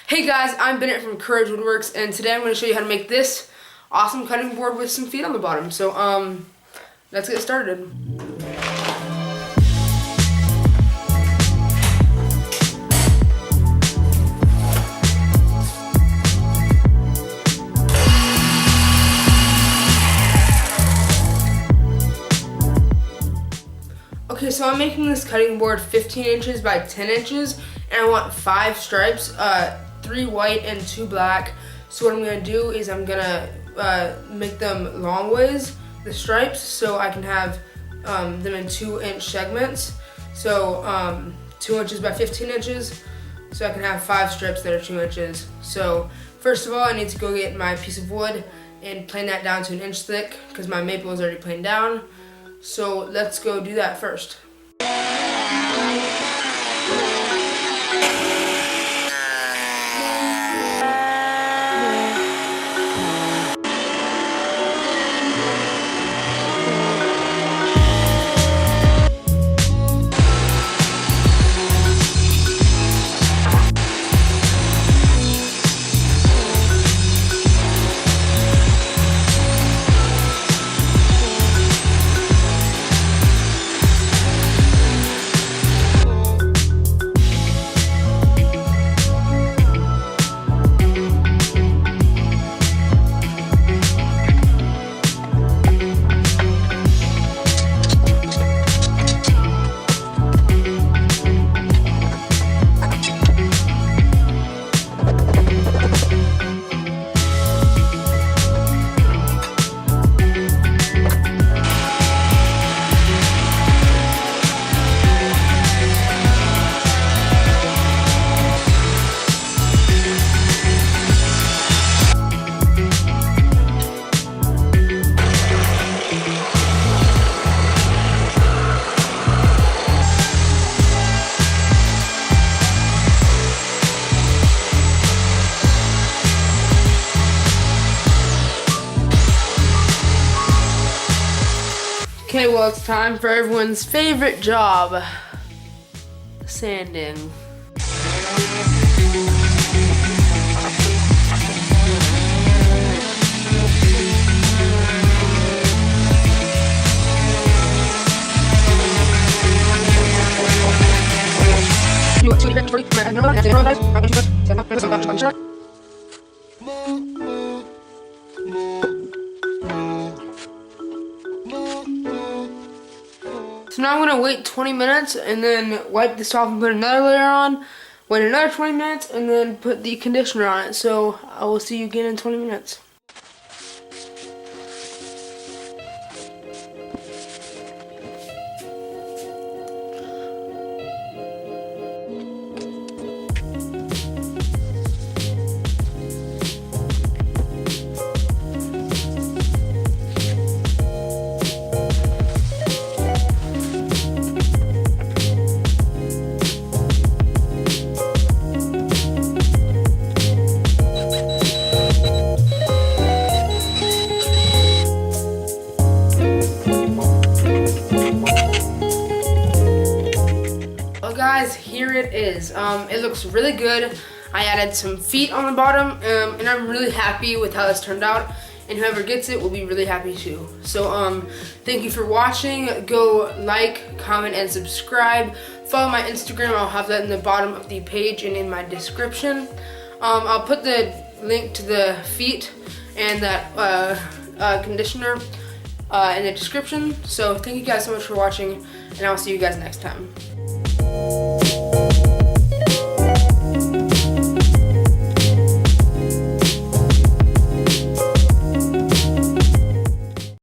Hey guys, I'm Bennett from Courage WoodWorks, and today I'm going to show you how to make this awesome cutting board with some feet on the bottom. So, let's get started. Okay, so I'm making this cutting board 15 inches by 10 inches, and I want 5 stripes, 3 white and 2 black. So what I'm gonna do is I'm gonna make them long ways, the stripes, so I can have them in 2-inch segments. So 2 inches by 15 inches, so I can have 5 strips that are 2 inches. So first of all, I need to go get my piece of wood and plane that down to 1 inch thick because my maple is already planed down. So let's go do that first. Okay, well, it's time for everyone's favorite job, sanding. So now I'm gonna wait 20 minutes and then wipe this off and put another layer on. Wait another 20 minutes and then put the conditioner on it. So I will see you again in 20 minutes. Guys, here it is. It looks really good. I added some feet on the bottom, and I'm really happy with how this turned out, and whoever gets it will be really happy too. So thank you for watching. Go like, comment, and subscribe. Follow my Instagram. I'll have that in the bottom of the page and in my description. I'll put the link to the feet and that conditioner in the description. So thank you guys so much for watching, and I'll see you guys next time.